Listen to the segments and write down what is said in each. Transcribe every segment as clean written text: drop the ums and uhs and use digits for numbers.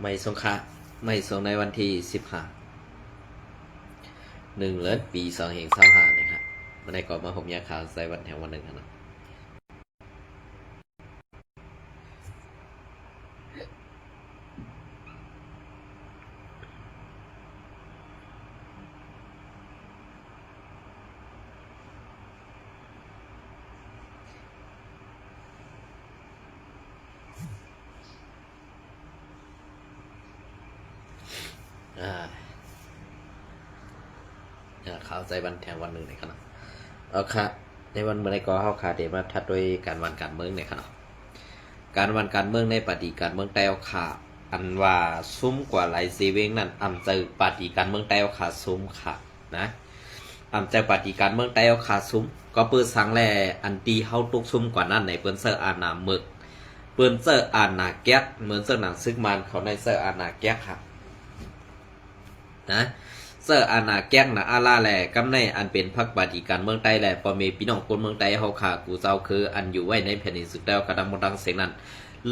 ไม่สงค่ะไม่สงในวันที่15 1 เดือน ปี 2565นะครับมาในก่อนมาผมยาข่าวใส่วันแถววันหนึ่งนะข่าวใส่วันแถววันหนึ่งนะครับเอาค่ะในวันเมื่อไรก็เข้าข่าวเดี๋ยวมาทัดด้วยการวันการเมืองเนี่ยครับการวันการเมืองในปฏิการเมืองแต้วค่ะอันว่าซุ้มกว่าหลายเซเวงนั่นอำเจอปฏิการเมืองแต้วค่ะซุ้มค่ะนะอำเจอปฏิการเมืองแต้วค่ะซุ้มก็เปิดสังแลอันตีเฮาตุกซุ้มกว่านั้นในเปิ้นเซอร์อาณาเมือกเปิ้นเซอร์อาณาแก๊กเหมือนเซอร์หนังซึกมันเขาในเซอร์อาณาแก๊กค่ะนะเซอร์อาณาแก๊กนะอาลาแหล่กำในอันเป็นพรรคปฏิการเมืองใต้แหล่ปอเมพี่น้องคนเมืองใต้เฮาค่ะกูเจ้าคืออันอยู่ไว้ในแผ่นดินสุดแล้วกระดังมดังเสียงนั้น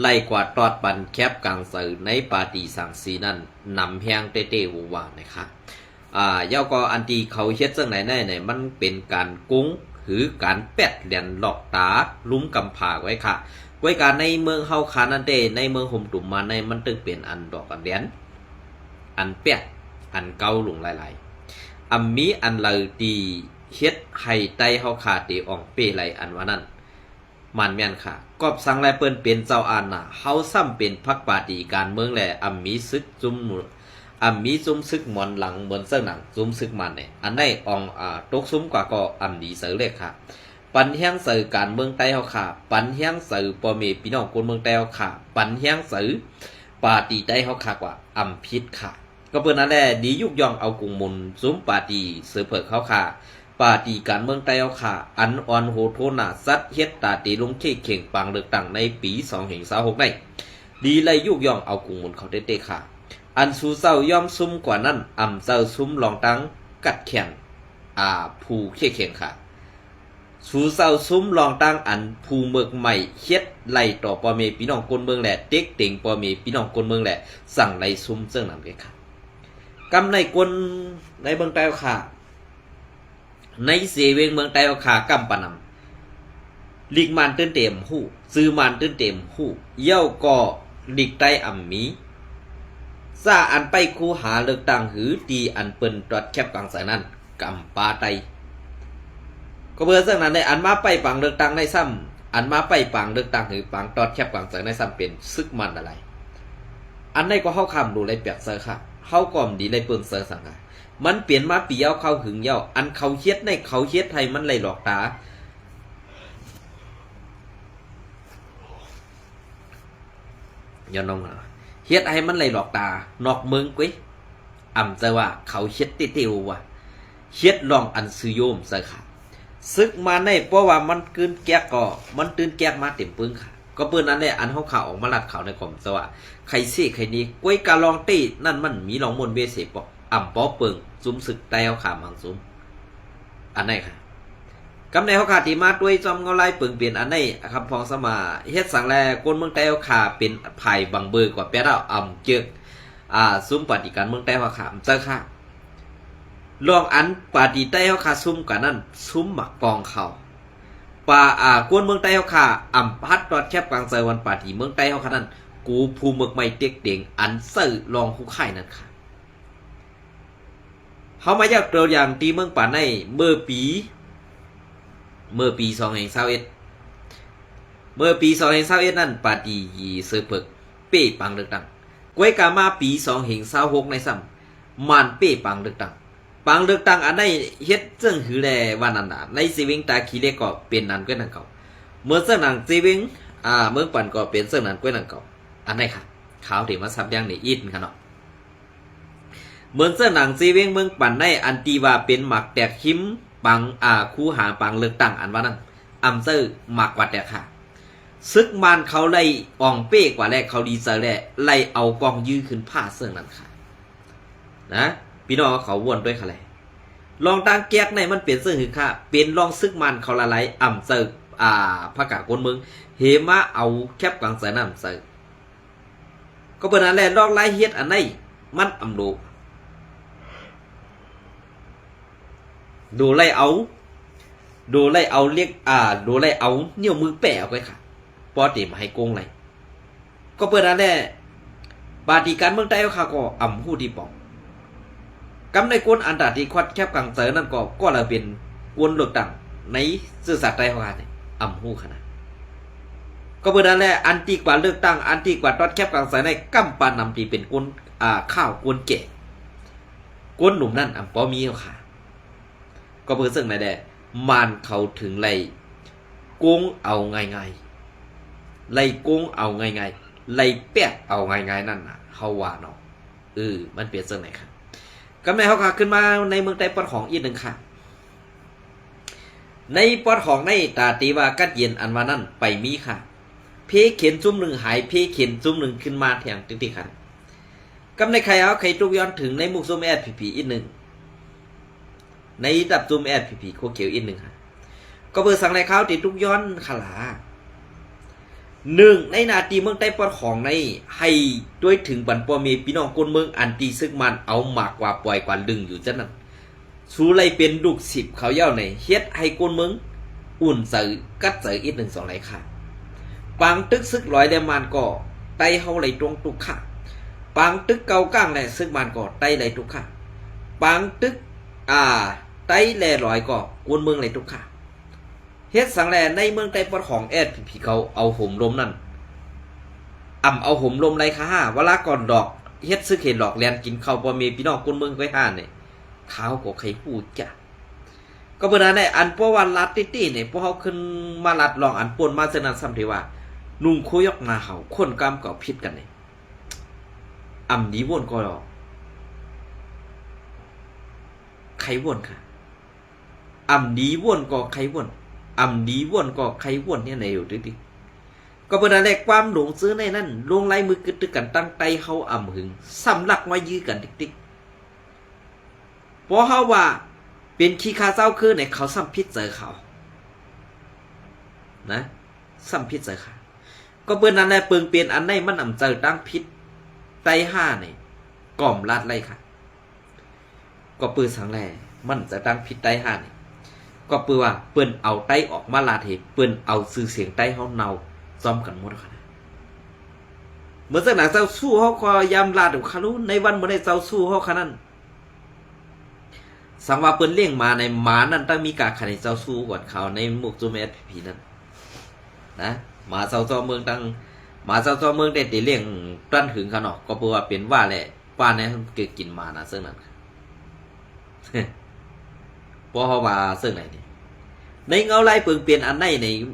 ไล่กว่าตอดปันแคบกลางสื่อในปาฏิสังสีนั้นนำแหงเต้ๆว่านะคะเย้าก็อันที่เขาเฮ็ดจังไหนไหนมันเป็นการกุ้งหรือการแปดเหรียญหลอกตาลุ้มกำผาไว้ค่ะไว้การในเมืองเฮาคานันเตในเมืองห่มตุ่มมาในมันตึงเป็นอันดอกอันเหรียญอันแปดอันเก่าหลงหลายๆมีอันเลยตีเฮ็ดให้ไตเฮาขาตีอ่องเป้ไหลอันว่านั้นมันแม่นค่ะกอบสังแลเปิ้นเป็นเจ้าอาณาเฮาซ้ำเป็นพรรคปฏิการเมืองแลมีซึกจุ่มมีซุ่มซึกหมอนหลังเหมือนเสื้อหนังซุ่มซึกมันเนี่ยอันได้อองตกซุ่มกว่าก็ดีเสือเลยค่ะปันแห้งสื่อการเมืองใต้เฮาค่ะปันแห้งสื่อปอเมพี่น้องคนเมืองใต้เฮาค่ะปันแห้งสื่อปาตีใต้เฮาค่ะกว่าพิษค่ะก็เปิ้นนั่นแหละดียุกย่องเอากุงมุนซุ่มปาตีเสือเผิกเฮาค่ะปาตีการเมืองใต้เฮาค่ะอันอ่อนโหโทนาซัดเฮ็ดตาตีลงที่เข่งปังเลือกตั้งในปี2526ได้ดีเลยยุกย่องเอากุงมุนเขาเต้ๆค่ะอันสูเศร้าย่อมซุ้มกว่านั้นเศร้าซุ้มลองตั้งกัดแข่งผู้เข่เข่งค่ะสูเศร้าซุ้มลองตั้งอันผู้เมืองใหม่เฮ็ดไล่ต่อปอเมพี่น้องคนเมืองแหละเด็กเต็งปอเมพี่น้องคนเมืองแหละสั่งไล่ซุ้มเจ้านั้นเลยค่ะกำในคนในเมืองใต้ค่ะในเสเวงเมืองใต้ค่ะกำปนำลิกมันตื้นเต็มหู้ซื้อมันตื้นเต็มหู้เย้าก็ลิกใต้มีซาอันไปคูหาเลือกตั้งหือตีอันเปิ้นตรวจแคบกลางสายนั้นกำปาไตก็เบื่อเรื่องนั้นในอันมาไปปังเลือกตั้งในซ้ำอันมาไปปังเลือกตั้งหือปังตรวจแคบกลางสายในซ้ำเป็นซึกมันอะไรอันในก็เข้าคำดูเลยเปียกเซอร์ค่ะเข้ากล่อมดีเลยเปิ้นเซอร์สังค่ะมันเปลี่ยนมาปีเย้าเข้าหึงเย้าอันเขาเฮ็ดในเขาเฮ็ดไทยมันเลยหลอกตาย้อนน้องเฮ็ดให้มันไหลหลอกตานอกเมืองกุ้ยจะว่าเขาเฮ็ดติเตียวว่ะเฮ็ดลองอันซื้อโยมซะค่ะซึกมาในเพราะว่ามันกืนแก๊กก็มันตื่นแก๊กมาเต็มปึ้งค่ะก็เปิ้นนั้นแหละอันเฮาข่าวออกมาลัดข่าวในกรมซะว่าใครซี่ใครนี้กุ้ยกะลองตี้นั่นมันมีลองมนเวเสปอกปอเปิงซุมศึกแต้วขามังซุมอันไหนค่ะกำในเขาขาดที่มาด้วยจอมเงาลายปึงเปลี่ยนอันในคำพองสมาเฮ็ดสังแลคนเมืองใต้เขาขาเป็นไผ่บังเบอร์กว่าแปดเอาเจือกซุ้มปฏิการเมืองใต้เขาขาเจ้าค่ะลองอันปฏิใต้เขาขาซุ้มกันนั่นซุ้มหมักปองเขาคนเมืองใต้เขาขาพัดตอดแคบกลางใจวันปฏิเมืองใต้เขาขานั่นกูภูมิเมืองไม่เต็กเด่งอันเสื่อลองคู่ไข่นั่นค่ะเขามาจากตัวอย่างตีเมืองป่าในเมื่อปี2021นั่นปาฏิเสือเพิกเป้ปังเลือกตั้งกวยกามาปี2026ในซ้ำมันเป้ปังเลือกตั้งอันใดเฮ็ดเจิ้งหือแลวันนั้นในซีวิงตาขี้เล็กก็เป็นนั้นก้วยนั่นเก่าเมื่อเสื้อหนังซีวิงเมืองปั่นก็เป็นเสื้อหนังก้วยนั่นเก่าอันไหนค่ะขาวที่มาซับยังนี่อินค่ะเนาะเหมือนเสื้อหนังซีวิงเมืองปั่นในอันตีว่าเป็นหมักแตกหิมปังคู่หาปังเลือกตั้งอันว่านั้นเซอร์หมักวัดแต่ค่ะซึกมันเขาไล่อ่องเป้กว่าแรกเขาดีเซอร์แรกไล่เอากองยื้อขึ้นผ้าเสื้อนั้นค่ะนะพี่น้องเขาวนด้วยค่ะเลยลองตั้งแก๊กในมันเปลี่ยนเสื้อหือค่ะเป็นลองซึกมันเขาละไลเซอร์พระกาคนเมืองเฮมาเอาแคบกลางเสื้อน้ำเซอร์ ก็เปิ้นนั่นแหละลอกไล่เฮ็ดอันไหนมันอำดูไล่เอาเรียกดูไล่เอานิ้วมือแปะเอาไว้ค่ะปอติมาให้โกงไรก็เปิ้นนั่นแหละปาฏิการเมืองใต้ค่ะก็อำฮู้ที่ปองกำในกวนอันตาที่ควัดแคบกลางเสอนั่นก็เลยเป็นกวนเลือกตั้งในสื่อสารใต้ของเนี่ยอำฮู้ขนาดก็เปิ้นนั่นแหละอันตีกว่าเลือกตั้งอันตีกว่าตอดแคบกลางเสอในกำปานนำที่เป็นกวนข้าวกวนแก่กวนหนุ่มนั่นอำปอมีค่ะก็เปิ้นซึ่งไหนแดมานเขาถึงไล่โกงเอาง่ายๆไล่โกงเอาง่ายๆไล่แปะเอาง่ายๆนั่นน่ะเฮาว่าเนาะมันเปลี่ยนซึ่งไหนครับกำในเขาค่ะขึ้นมาในเมืองใต้ปอดของอีกหนึ่งค่ะในปอดของในตาตีว่ากัดเย็นอันว่านั่นไปมีค่ะเพเข็นจุ่มหนึ่งหายเพเข็นจุ่มหนึ่งขึ้นมาแทงติ๊กๆค่ะกำในใครเอาใครจุกย้อนถึงในมุกซุ่มแอดผีอีกหนึ่งในดับซุ่มแอดผีโคเขียวอีกหนึ่งค่ะก็เปิดสั่งในข้าวติดทุกย้อนขลาหนึ่งในนาทีเมืองใต้ปอดของในให้ด้วยถึงบันปอมีพี่น้องคนเมืองอันตีซึกมันเอาหมากกว่าปล่อยกว่าดึงอยู่จังนั้นสู้ไล่เป็นดุก10เขาเย้าในเฮ็ดให้คนเมืองอุ่นเสือกัดเสืออีก1-2ไหลค่ะปังตึกซึกลอยแดมันก็ไตเฮาไหลตรงตุกค่ะปังตึกเกาก้างแหละซึกมันก็ไตไหลตุกค่ะปังตึกไตแลลอยก็คนเมืองไหลตุกค่ะเฮ็ดสังแลในเมืองใต้ปอดของแอดผีเขาเอาห่มลมนั่นเอาห่มลมไรค่ะเวลาก่อนดอกเฮ็ดซึกเห็นดอกแลนกินข้าวบ่มีพี่น้องคนเมืองไว้ห่าเนี่ยข้าวก็ใครพูดจ้ะก็เบิ่นนั้นอันเพราะว่าลัดตี้ๆเนี่ยพวกเฮาขึ้นมาลัดลองอันป่นมาเสนั้นซ้ำที่ว่านุ่งคุยกมาเฮาคนกำกับผิดกันนี่ดีวนก็ใครวนค่ะดีวนก็ใครวนดีวนก็ใครวนเนี่ยในอยู่ติ๊กๆก็เปิ้นนั่นแหละความหลงซื้อในนั้นลงลายมือกึดกันตั้งใจเฮาหึงสำลักมายื้อกันติ๊กๆเพราะเฮาว่าเป็นขี้คาเจ้าคือเนี่ยเขาซ้ำพิษเจอเขานะซ้ำพิษเจอค่ะก็เปิ้นนั่นแหละเปิงเปลี่ยนอันไหนมันเจอตั้งพิษไต5นี่ก่อมลาดไรค่ะก็ปืนสังแลมันจะตั้งพิษไต5นี่ก็เปื่อว่าเปิ้นเอาไตออกมาลาเทเปิ้นเอาซื้อเสียงไตเฮาเนาซ้อมกันหมดค่ะเมื่อสักหนังเจ้าสู้เฮาก็ยามลาดอยู่ค่ะรู้ในวันบ่ได้เจ้าสู้เฮาค่ะนั้นสังว่าเปิ้นเลี้ยงมาในหมานั่นต้องมีการขันให้เจ้าสู้ก่อนเขาในมุกจูเมสผีนั่นนะหมาเจ้าเมืองตั้งหมาเจ้าเมืองได้เลี้ยงตั้นถึงเขาเนาะก็เปื่อว่าเป็นว่าแหละป้าเนี่ยเกิดกินมานะซึ่งนั้นเพราะเขาว่าซึ่งไหนนี่ในเงาไล่เปิงเปลี่ยนอันไหน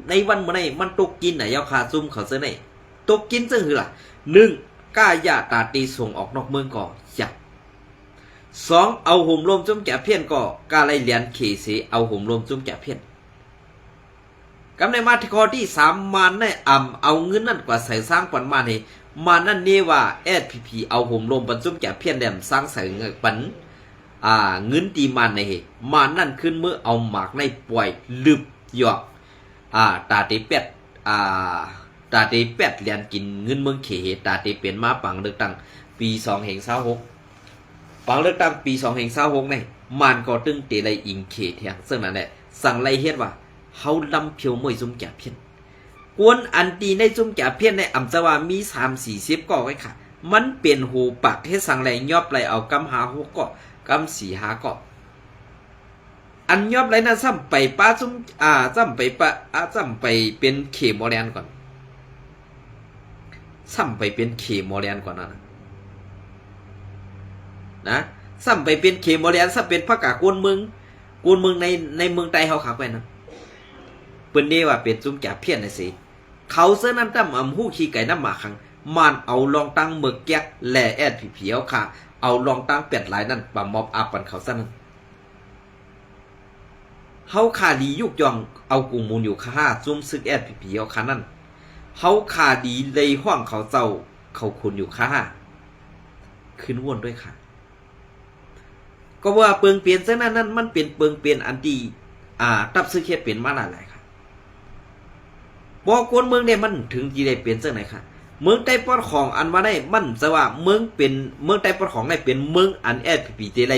ในวันมื้อไหนมันตกกินน่ะยาวคาซุ่มเขาซึ่งไหนตกกินซึ่งคือล่ะ1กล้ายาตาตีส่งออกนอกเมืองก็อยาก2เอาห่มลมจุ่มแก่เพี้ยนก็กาไล่เหรียญเคสีเอาห่มลมจุ่มแก่เพี้ยนกำในมาที่ข้อที่3มันได้เอาเงินนั่นกว่าใส่สร้างปันมานี่มานั่นนี่ว่าแอดพีเอาห่มลมปันจุ่มแก่เพี้ยนแดมสร้างใส่เงินปันเงินตีมันในมานั่นขึ้นเมื่อเอาหมากในป่วยลึบหยอกตาเตเป็ดตาเตเป็ดเรียนกินเงินเมืองเขตาเตเป็นมาปังเลือกตั้งปี2026ปังเลือกตั้งปี2026นี่มันก็ตึงเตไลอิงเขตเทียงซึ่งนั่นแหละสั่งไล่เฮ็ดว่าเฮาลำเพียวมวยซุ่มแก่เพี้ยนกวนอันตีในซุ่มแก่เพี้ยนในอำจะว่ามี3-40ก็ไว้ค่ะมันเป็นหูปักให้สั่งไล่ยอบไล่เอากำหา6ก็กำ4 5ก็อันยอบไรนะซ้ำไปป้าซุ่มซ้ำไปป้าซ้ำไปเป็นเขมอแลนก่อนซ้ำไปเป็นเขมอแลนก่อนนะซ้ำไปเป็นเขมอแลนซ้ำเป็นพระกากวนเมืองในเมืองใต้เฮาคักไว้นะเปิ้นเด้ว่าเป็นซุ่มแก่เพี้ยนน่ะสิเขาเสื้อนั้นตั้มฮู้ขี้ไก่น้ำหมาคังมันเอาลองตั้งเมือกแก๊กแลแอดผีๆเอาค่ะเอาลองตั้งเป็ดหลายนั่นปะมอบอับปันเขาซะนั่นเฮาขาดียุกยองเอากูมูลอยู่ค่าซุ่มซึกแอดผีเอาค่านั่นเฮาขาดีเลยห้องเขาเจ้าเขาคุณอยู่ค่าขึ้นวนด้วยค่ะก็ว่าเปิงเปลี่ยนซะนั่นมันเป็นเปิงเปลี่ยนอันที่ตับซึกเฮ็ดเป็นมาหลายๆค่ะบ่คนเมืองเนี่ยมันถึงสิได้เปลี่ยนจังไหนค่ะ เมืองใต้ปอดของอันว่าได้มันจะว่าเมืองเป็นเมืองใต้ปอดของได้เป็นเมืองอัน SPP เจไล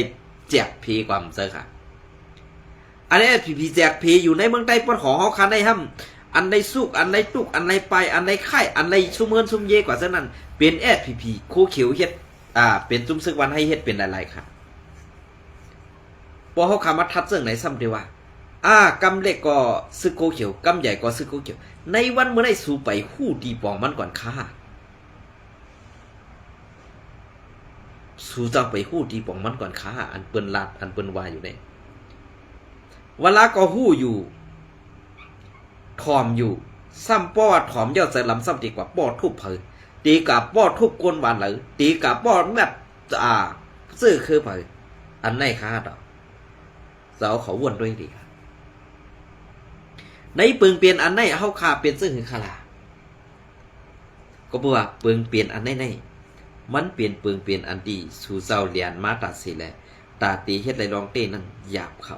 แจกเพความเจอค่ะอัน SPP แจกเพอยู่ในเมืองใต้ปอดของเฮาคันได้ห้ำอันใดสุกอันใดตุกอันใดไปอันใดไข่อันใดซุมเฮินซุมเยกว่าเช่นนั้นเป็น SPP โคเขียวเฮ็ดเป็นจุ่มซึกวันให้เฮ็ดเป็นหลายๆค่ะพอเฮาคำมาทัดเสื่องไหนซ้ำเดียวว่ากำเล็กก็ซึกโคเขียวกำใหญ่ก็ซึกโคเขียวในวันเมื่อได้สู่ไปหู้ดีปองมันก่อนค่ะสู่จังไปหู้ดีปองมันก่อนค่ะอันเปิ้นลาดอันเปิ้นวาอยู่ในเวลาก็หู้อยู่ถอมอยู่ซ้ำป้อถอมยอดใส่ลำซ้ำดีกว่าป้อทุบเผยตีกับป้อทุบกวนหวานหรือตีกับป้อแมบซื้อคือเผยอันไหนค่ะดอกจะเอาเขาวนด้วยดีในปึงเปลี่ยนอันไหนเฮาคาเปลี่ยนซึ่งหือคาลาก็บอกว่าปึงเปลี่ยนอันไหนมันเปลี่ยนปึงเปลี่ยนอันดีสู่เจ้าเลียนมาตัดสิแลตาตีเฮ็ดไรลองเต้นั่นหยาบเขา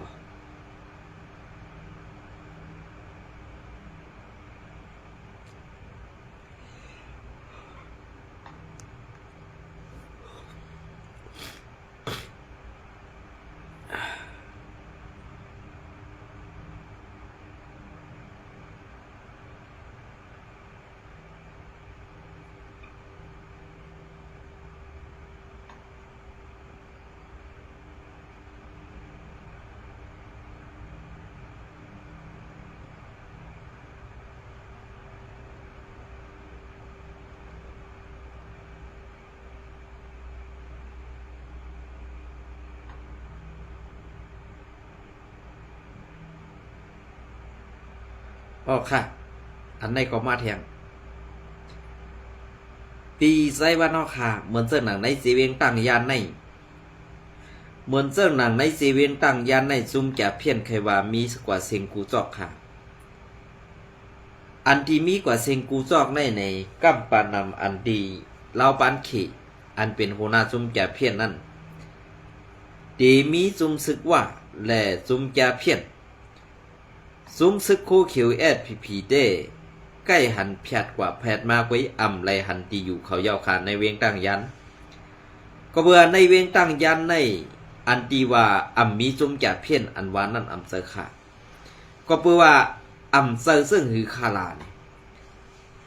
อ๋อค่ะอันไหนก็มาแทงปีไซว่านอค่ะเหมือนเจ้าหนังในซีเวียงตั้งยานในเหมือนเจ้าหนังในซีเวียงตั้งยานในซุ่มจะเพี้ยนใครว่ามีกว่าเซงกูจอกค่ะอันที่มีกว่าเซงกูจอกในกัมปานำอันดีลาวปานเขอันเป็นหัวหน้าซุ่มจะเพี้ยนนั่นตีมีซุ่มซึกว่าและซุ่มจะเพี้ยนซุ่มซึกโคเขียวSPPเด้ใกล้หันแผดกว่าแผดมากไว้อ่ำไรหันตีอยู่เขายาวขาดในเวียงตั้งยันก็เบื่อในเวียงตั้งยันในอันตีว่าอ่ำมีจุ่มจะเพี้ยนอันวานนั่นอ่ำเซอขาก็เบื่อว่าอ่ำเซอซึ่งหือคาลาเนี่ย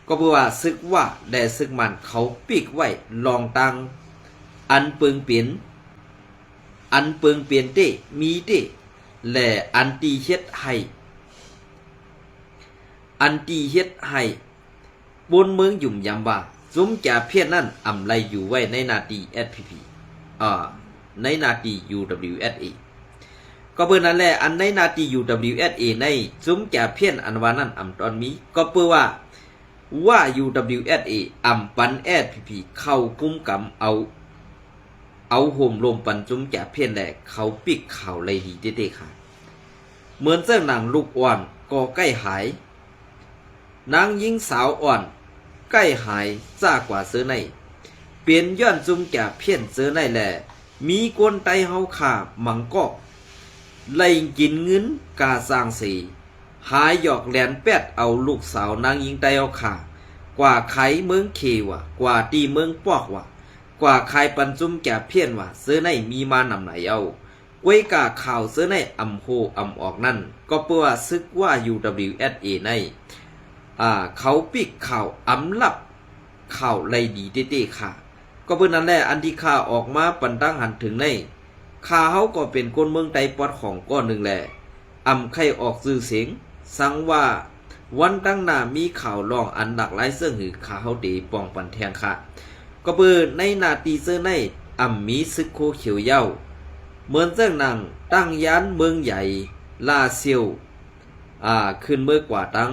ก็เบื่อว่าซึกว่าแด่ซึกมันเขาปีกไว้ลองตังอันเปิงเปลี่ยนเต้มีเต้และอันตีเฮ็ดให้บนเมืองหยุ่มยำว่าซุมจ่าเพี้ยนนั่นอำไรอยู่ไว้ในนาที SPP ในนาที UWSA ก็เพื่อนั่นแหละอันในนาที UWSA ในซุมจ่าเพี้ยนอันว่านั่นอำตอนมีก็เพื่อว่า UWSA อำปัน SPP เข้ากุมกำเอาโหมลมปันจุ้มจ่าเพี้ยนแหละเขาปิกข่าวเลยดีเต้ๆค่ะเหมือนเจ้าหนังลูกอ่อนก็ใกล้หายนางหญิงสาวอ่อนใกล้หายจ้ากว่าเสือในเปลี่ยนย้อนจุ่มจ่าเพี้ยนเสือในแหละมีกวนไตเฮาขามังก็ไล่กินเงินกาสร้างสีหายหยอกแหลนแปดเอาลูกสาวนางหญิงไตเอาขากว่าไขเมืองเควะกว่าตีเมืองปอกวะกว่าใครปันจุ่มจ่าเพี้ยนว่าเสือในมีมานำไหนเอากวยกาข่าวเสือในอำโฮอำออกนั่นก็เพื่อซึกว่า UWSA ในเขาปิกข่าวอำลับข่าวไรดีเต้ๆค่ะก็เพื่อนั้นแหละอันที่ข่าออกมาปันตั้งหันถึงในข่าเขาก็เป็นคนเมืองไต้ปอดของก้อนหนึ่งแหละอำไข่ออกสื่อเสียงสั่งว่าวันตั้งหน้ามีข่าวรองอันหลากหลายเสื่องหือข่าเขาดีปองปันแทงค่ะก็เพื่อในนาตีเสื้อในอำมีซึกโคเขียวเย้าเหมือนเจ้าหนังตั้งยานเมืองใหญ่ลาเซียวขึ้นเมื่อกว่าตั้ง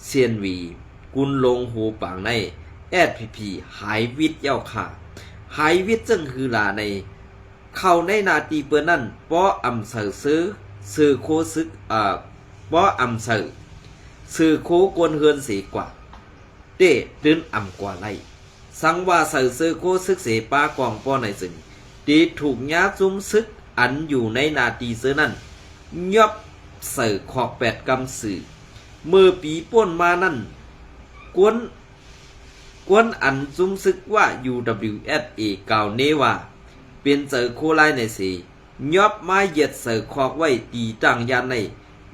เซียนวีกุนลงหูปางใน SPP หายวิทย์เย้าค่ะหายวิทย์จึงคือลาในเข้าในนาตีเปิ้นนั่นป้ออำเสือซื้อโคซึกป้ออำเสือซื้อโคกวนเฮือนสีกว่าเต้ดืนอำกว่าไรสังว่าเสือซื้อโคซึกเสป้ากองป้อในสึงตีถูกยาจุ้มซึกอันอยู่ในนาตีเสือนั่นยอบเสือขอก8 กำสื่อเมื่อปีป้นมานั่นก กวนอันซุ่มซึกว่า UWSA กล่าวเนว่าเป็นเจอโคไลในสียอบมาเหยียดเสือคอกไว้ตีตั้งยานใน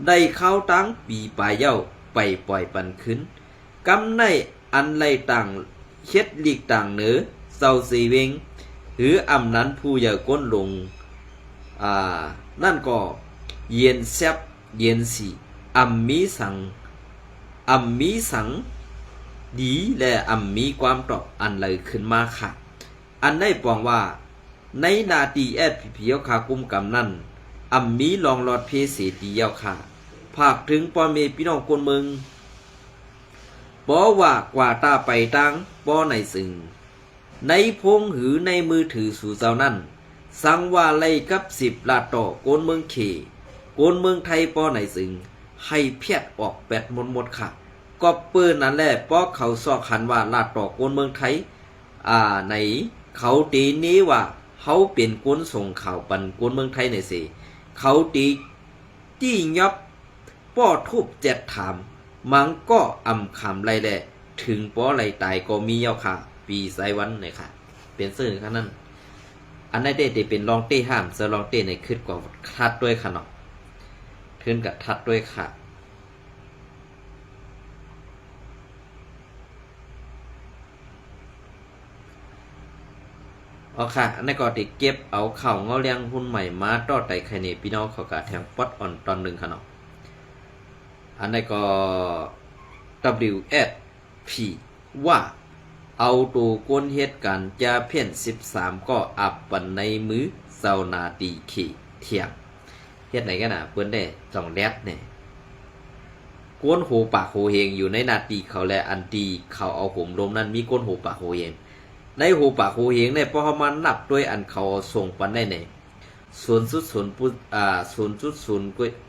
ได้เข้าตั้งปีปลายเย้าไปปล่อยปันขึ้นกำในอันไรต่างเช็ดลีกต่างเหนือเศร้าสีเวงหรืออำนั้นผู้ใหญ่ก้นลงนั่นก็เย็นแซบเย็นสีอัมมีสังดีและอัมมีความตอบอันเลยขึ้นมาค่ะอันได้ปองว่าในนาตีแอดผีเยาขากุมกำนั้นอัมมีลองหลอดเพเสตีเยาค่ะภาคถึงปอเมพี่น้องคนเมืองปอว่ากว่าตาไปตังปอในซึ่งในพงหือในมือถือสู่เจ้านั้นสังว่าไล่กับ10 ลาดต่อโกนเมืองเขโกนเมืองไทยปอในซึ่งให้เพียดออกแปดหมดค่ะก็เปิ้นนั่นแหละปอเขาซอกขันว่าลาดต่อโกนเมืองไทยในเขาตีนี้ว่าเขาเป็นกวนส่งข่าวปันกวนเมืองไทยในสิเขาตีจี้ยับป้อทุบ7 ถามมังก็อำคำไรแหละถึงป้อไรตายก็มีเยาค่ะปีไซวันเนี่ยค่ะเป็นซื่อขนาดนั้นอันนั้นได้เป็นลองเต้ห้ามเซอร์ลองเต้ในขึ้นกว่าทัดด้วยค่ะเนาะขึ้นกับทัดด้วยค่ะเอาค่ะอันนี้ก็ติเก็บเอาเข่าเงาเลี้ยงหุ้นใหม่มาต่อไต่ไข่เนพี่น้องเขากะแทงป๊อดอ่อนตอนหนึ่งค่ะเนาะอันนี้ก็ WSP ว่าเอาตัวก้นเหตุการณ์จะเพี้ยน13ก็อับปันในมือเซานาตีขี่เที่ยงเฮ็ดไหนกันน่ะเปิ้นได้จ่องแดดเนี่ยก้นโหปากโหเฮงอยู่ในนาตีเขาและอันตีเขาเอาห่มลมนั้นมีก้นโหปากโหเฮงในโหปากโหเฮงเนี่ยพอมันนับด้วยอันเขาส่งปันได้เนี่ย0.0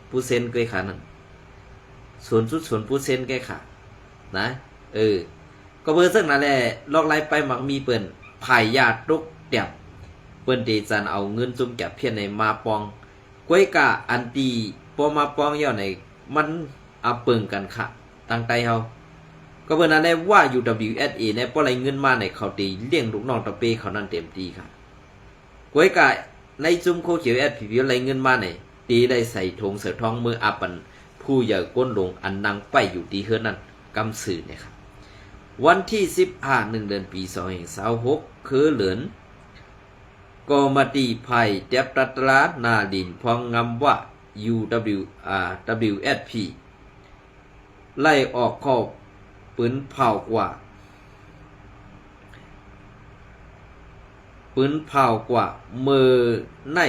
ผู้เซนก้อยขานั่น0.0ผู้เซนก้อยขานะก็เบอร์ซึ่งนั่นแหละลอกไล่ไปมักมีเปิ้นภายญาติตุกเตียบเปิ้นตีจันเอาเงินจุ่มแก็บเพียนในมาปองก้วยกะอันตีพอมาปองย่อในมันเอาเปิงกันค่ะตั้งใจเฮาก็เปิ้นนั่นแหละว่า UWSA เนี่ยบ่ไหลเงินมาในเขาตีเลี้ยงลูกน้องตะเปเขานั่นเต็มตีค่ะก้วยกะในจุ่มโคเขียว SPP ไหลเงินมาในตีได้ใส่ถุงเสือทองมืออับปันผู้ใหญ่ก้นลงอันนางไปอยู่ตีเฮือนนั่นกำสื่อเนี่ยครับวันที่15 เดือนปี2526คือเหลือนกอมาตีภัยเจ็บตัตรานาดินพองงำว่า WSP ไล่ออกข้อปืนเผากว่ามือใน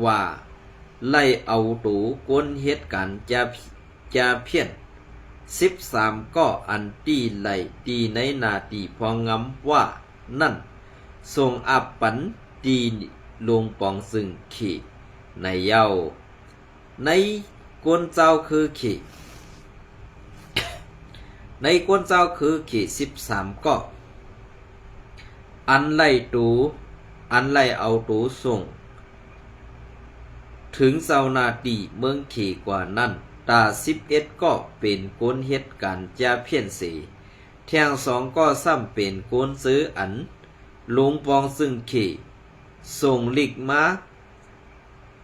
ว่าไล่เอาตูก้นเหตุการณ์จะเพี้ยน13ก็อันตีไหลตีในนาตีพองงำว่านั่นทรงอับปันตีลงปองซึ่งขี่ในเย้าในกวนเจ้าคือขี่ในกวนเจ้าคือขี่13ก็อันไล่เอาตูส่งถึงเจ้านาตีเมืองขี่กว่านั่นตา11ก็เป็นก้นเหตุการณ์จะเพี้ยนสีแทง2ก็ซ้ำเป็นก้นซื้ออันลงปองซึ่งเขส่งลิกมา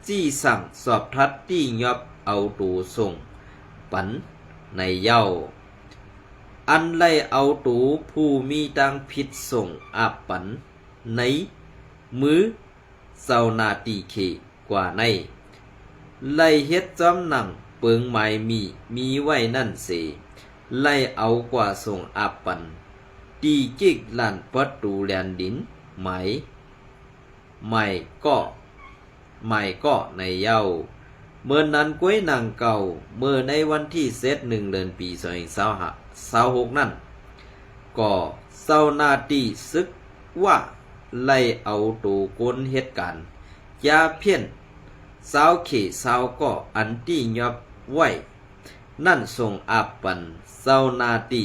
จี้สั่งสอบทัดตี้ยอบเอาตูส่งปันในเย้าอันไล่เอาตูผู้มีตังผิดส่งอาปันในมือเจ้านาตีเขกว่าในไล่เฮ็ดจอมหนังเปิงไม้มีไว้นั่นเสไล่เอากว่าส่งอาปันตีจิกลั่นประตูแลนดินไหมก็ในเย้าเมื่อนั้นก้วยนางเก่าเมื่อในวันที่1 เดือนปี2526นั่นก็เศร้านาตีซึกว่าไล่เอาตูก้นเหตุการณ์ยาเพี้ยนสาวเขสาวก็อันตี้ยอบไว้นั่นส่งอาปันเศร้านาตี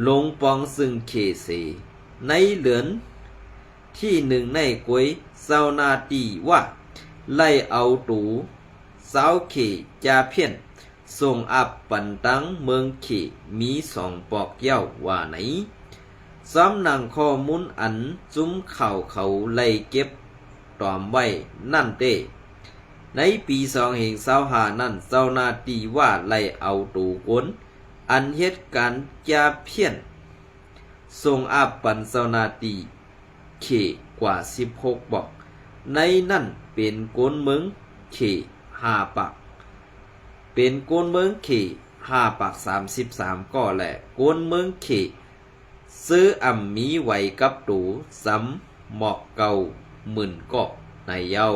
ลงปองซึ่งเขเสในเหลือนที่หนึ่งในกวยเศร้านาตีว่าไล่เอาตูสาวเขจาเพี้ยนส่งอาปันตั้งเมืองเขมี2 ปอกเย้าว่าไหน ซ้ำนังข้อมูลอันจุ้มเข่าเขาไล่เก็บตอมไว้นั่นเต้ในปี2025นั่นเจ้าหน้าที่ว่าไล่เอาตูกนอันเหตุการณ์จาเพี้ยนส่งอาปันเจ้าหน้าที่เขกว่า16บอกในนั่นเป็นกนเมืองเข5ปักเป็นกนเมืองเข5ปัก33ก็แหละกนเมืองเขซื้ออ่ำมีไว้กับตูซ้ำหมอกเก่าหมื่นก็ในเย้า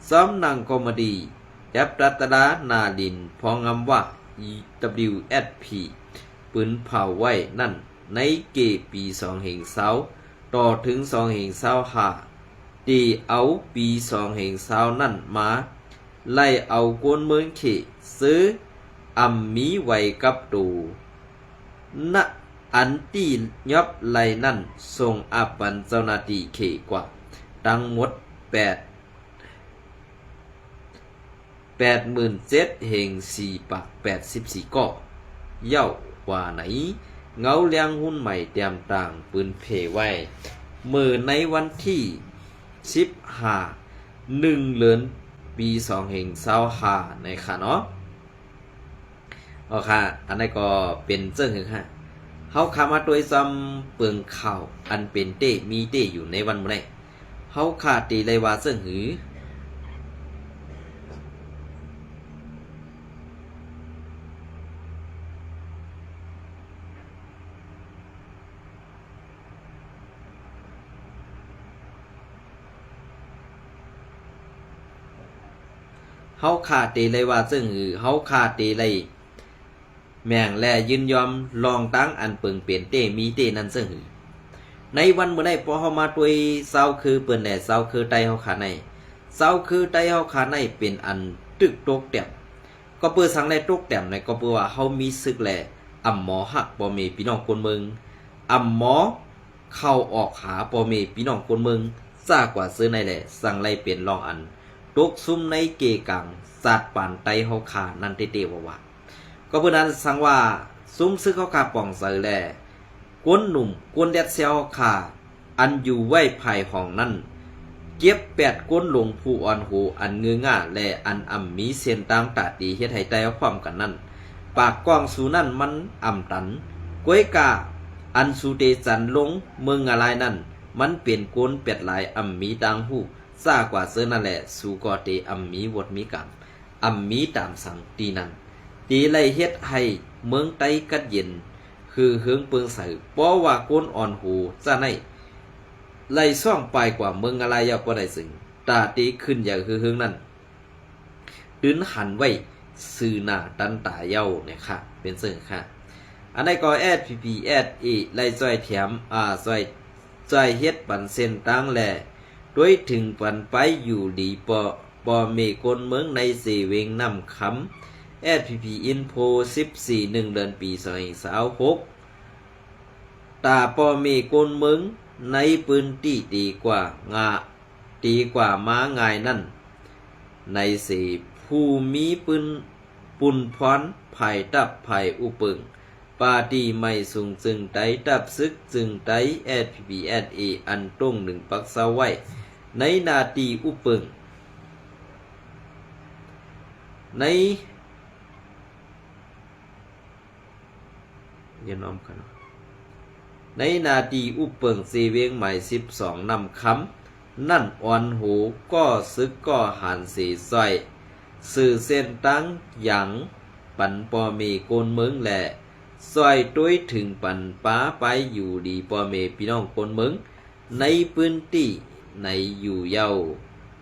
ซ้ำนางคอมดียับรัตดานาดินพองงำว่า EWSP ปืนเผาไว้นั่นในเกปี2020ต่อถึง2025ตีเอาปี2020นั่นมาไล่เอากวนเมืองเขซื้ออ่ำมีไว้กับตูณอันตียอบไล่นั่นส่งอาปันเจ้าหน้าที่เขกว่าทั้งหมด87,000เฮง4ปัก84ก่อเย้าว่าไหนเงาเลี้ยงหุ้นใหม่เตรียมต่างปืนเพไว้มือในวันที่15 1 เดือนปี2025ในค่ะเนาะค่ะอันนี้ก็เป็นเรื่องหนึ่งค่ะเฮาขามาโดยซ้ำเปลืองข่าวอันเป็นเต้มีเต้อยู่ในวันมื้อนี้เฮาขาดตีเลยว่าเรื่องหือเฮาขาดตีเลยว่าซึ่งหือเฮาขาดตีเลยแม่งแลยืนยอมลองตั้งอันเปิงเปลี่ยนเต้มีเต้นั้นซึ่งหือในวันมื้อใดพอเฮามาตัวยเซาคือเปิ้นแหน่เซาคือไตเฮาขาในเซาคือไตเฮาขาในเป็นอันตึกตกแต้มก็เปิ้นสังแลตกแต้มในก็เปิ้นว่าเฮามีศึกแลอำหมอฮักบ่มีพี่น้องคนเมืองอำหมอเข้าออกหาบ่มีพี่น้องคนเมืองซากว่าซื้อในแหละสังไลเป็นรองอันตกซุ่มในเกกังสัตว์ป่านไตเฮาขานั่นเตๆว่าก็เพิ่นนั้นสังว่าซุ่มซึกเฮาขาป่องเสยแลกวนหนุ่มกวนแดดเซลขาอันอยู่ไว้ภายห้องนั้นเก็บ8ก้นลงผู้อ่อนหูอันงือง่าและอันอ่ำมีเส้นต่างตาตีเฮ็ดให้ไตเอาความกันนั้นปากกว้างสู่นั่นมันอ่ำตันก้วยกาอันสูเตจันลงเมืองอะไรนั่นมันเปลี่ยนก้นเป็ดหลายอ่ำมีดังหูซากว่าเสื้อนั่นแหละสู่กอเตอ่ำมีวดมีกรรมอ่ำมีตามสังตีนั้นตีไล่เฮ็ดให้เมืองไตกัดเย็นคือเฮืองเปิงใส่เพราะว่าก้นอ่อนหูจะในไล่ซ่องไปกว่าเมืองอะไรยาวกว่าใดสิ่งตาตีขึ้นอย่างคือเฮืองนั้นดืนหันไว้ซื่อหน้าตันตาเย้าเนี่ยค่ะเป็นสิ่งค่ะอันนี้ก็SPP SE ไล่จอยแถมจอยเฮ็ดปันเส้นตั้งแลด้วยถึงปันไปอยู่ดีปอเมกนเมืองในเสเวงนำคำSPP Info 14 1 เดือนปี2026ตาปอเมกนเมืองในปืนตีกว่ามางายนั่นในเสผู้มีปืนปุ่นพรไผ่ตับไผ่อุปึงปาตีไม่สูงจึงไตตับซึกจึงไตSPP SE อันตรงหนึ่งปักเสาไว้ในนาตีอุปึงในยันอมกันในนาตีอุปเปิงเสเวงใหม่12นำคำนั่นอ่อนหูก็ซึกก็หันสีซอยสื่อเส้นตั้งหยังปันปอเมโกนเมืองแหละซอยด้วยถึงปันป้าไปอยู่ดีปอเมพี่น้องคนเมืองในพื้นที่ในอยู่เยา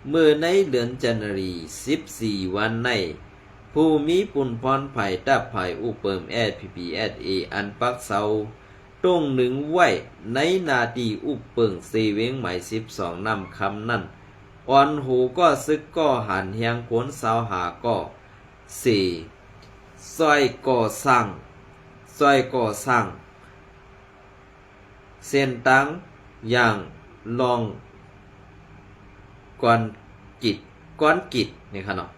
เมื่อในเดือนจันทรี14วันในผู้มีปุ่นพรไผ่ตับไผ่อุปเปิมSPP SE อันปักเสาตรงหนึ่งไว้ในนาทีอุปเปิงเสเวงใหม่12นำคำนั่นอ่อนหูก็ซึกก็หันเฮียงโขนสาวหาก็4ซอยก่อสร้างเส้นตั้งอย่างลองก้อนกิจนี่ค่ะเนาะ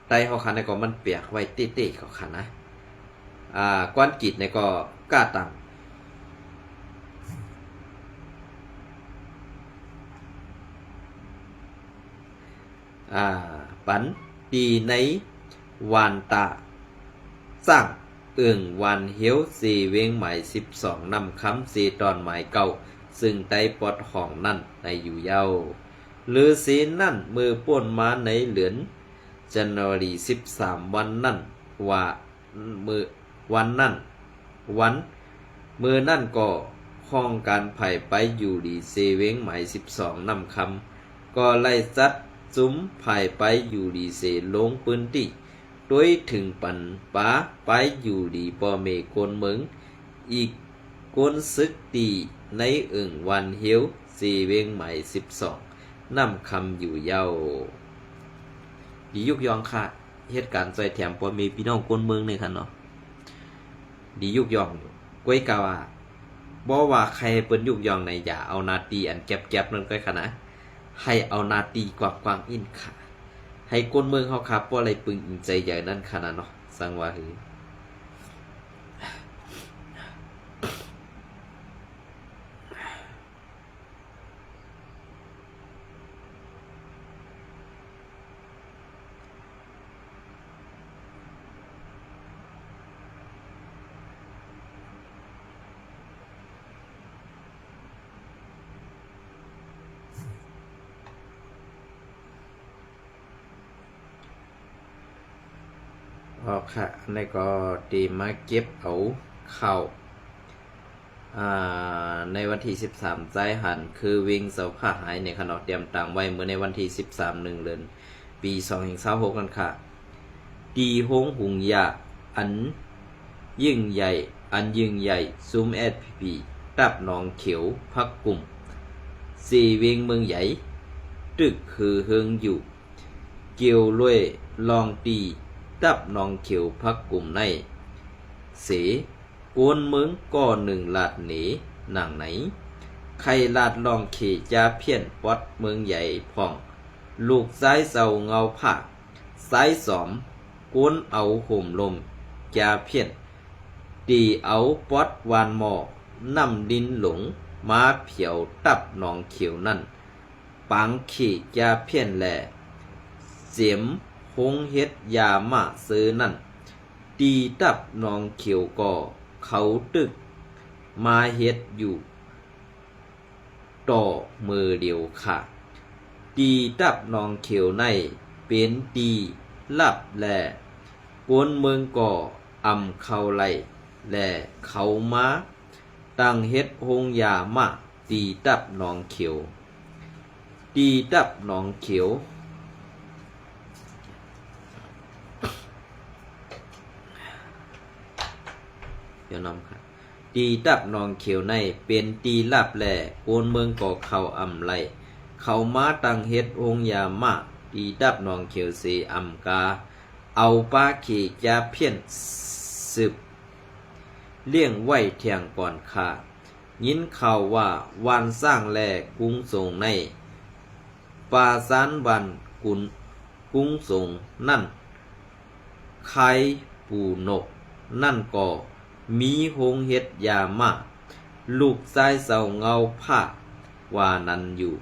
ไตเขาคันในก็มันเปียกไว้เต้ๆเขาคันนะก้อนกิจในก็กล้าตัง ปันดีในวานตาสร้างวันเหียวสีเวงหมาย12นำคำสีตอนหมายเก่าซึ่งไต้ปอดห้องนั่นในอยู่เย้าหรือสีนั่นมือป่นมาในเหลือนจันวารี13วันนั่นว่ามือวันนั่นวันมือนั่นก็ห้องการไผ่ไปอยู่ดีเซเวงหมาย12นำคำก็ไล่จัดซุ้มไผ่ไปอยู่ดีเซลงปืนติด้วยถึงปันป้าไปอยู่ดีปอเมกนเมืองอีกกนซึกตีในวันเหียวสีเวงหมาย12นำคำอยู่เย้าดียุกยองค่ะเหตุการณ์ใจแถมปอเมพี่น้องกนเมืองนี่ค่ะเนาะดียุกยองก้วยกาวาบ่ว่าใครเปิ้นยุกยองในอย่าเอานาตีอันแก็บๆนั่นก็ค่ะนะให้เอานาตีกว้างๆอินค่ะให้กนเมืองเฮาครับบ่อะไรปึงอินใจใหญ่นั่นค่ะนะเนาะสังว่าหือค่ะอันนี้ก็ตีมาเก็บเอาเข้าในวันที่13ใจหันคือวิ่งเสาผ้าหายในขณะเตรียมต่างไว้เมื่อในวันที่13เดือนปี2026กันค่ะตีโฮงหุงยาอันยิ่งใหญ่ซุ้มSPP ตับหนองเขียวพักกลุ่มสี่เวียงเมืองใหญ่ตึกคือเฮิงอยู่เกี่ยวล้วยลองตีตับนองเขียวพักกลุ่มในเสกวนเมืองก็1ลาดหนีหนังไหนใครลาดลองเขจาเพี้ยนปอดเมืองใหญ่พ่องลูกซ้ายเสาเงาผ้าซ้ายสอมกวนเอาห่มลมจาเพี้ยนตีเอาปอดวานหมอนำดินหลงมาเผียวตับนองเขียวนั่นปังเขจาเพี้ยนแลเสียมคงเฮ็ดยามาซื้อนั่นตีตับนองเขียวก่อเขาตึกมาเฮ็ดอยู่ต่อมือเดียวค่ะตีตับนองเขียวในเป็นตีลับแลกวนเมืองก่ออำเข้าไล่แลเขามาตั้งเฮ็ดหงยามาตีตับนองเขียวตีตับนองเขียวเดี๋ยวนำค่ะตีตับนองเขียวในเป็นตีลับแหล่โกนเมืองก่อเขาอำไลเขามาตั้งเฮ็ดองยามาตีตับนองเขียวเสอำกาเอาป้าเขจาเพี้ยนสืบเลี้ยงไว้เทียงก่อนค่ะยินข่าวว่าวันสร้างแลกรุงทรงในปาสานวันกุนกรุงทรงนั่นไข่ปูนกนั่นก่อมีหงเฮ็ดยามาลูกชายเสาเงาผ้าว่านั้นอยู่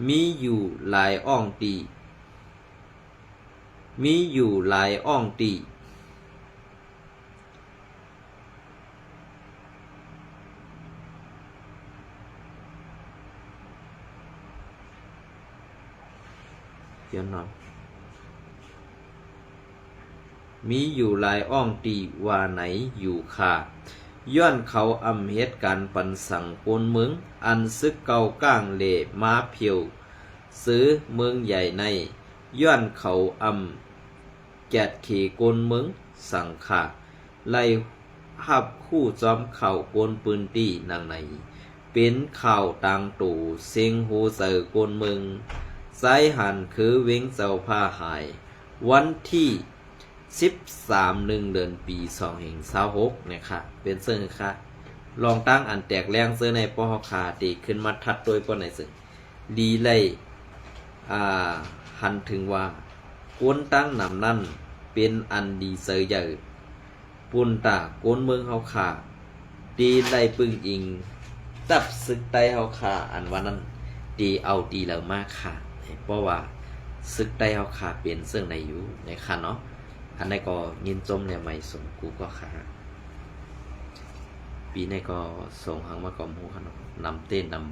มีอยู่หลายอ่องตีเดี๋ยวนอนมีอยู่หลายอ่องตีว่าไหนอยู่ค่ะย้อนเขาอำเหตุการปันสั่งปนเมืองอันซึกเก่าก้างเล่มาเพียวซื้อเมืองใหญ่ในย้อนเขาอำแกดขี่กนเมืองสั่งขาไล่หับคู่จอมเข่าโกนปืนตีนางในเป็นข่าวต่างตู่เสียงโหเสือกนเมืองสายหันคือเวงเจ้าผ้าหายวันที่13เดือนปี2026นะครับเป็นเสื้อค่ะลองตั้งอันแตกแรงเสื้อในปอคาตีขึ้นมาทัดโดยปอในซึ่งดีเลยหันถึงว่ากวนตั้งนำนั่นเป็นอันดีเสือใหญ่ปุ่นตากวนเมืองเฮาขาดีไล่ปึงอิงตับซึกไตเฮาขาอันว่านั้นดีเอาดีแล้วมากค่ะเพราะว่า ซึกได้เฮาขาเป็นซึ่งในอยู่ในคันเนาะอันในก็ยินจมเนี่ยไม่สมกูก็ขาปีในก็ส่งหังมาก่อมหูคันเนาะนำเต้นนำ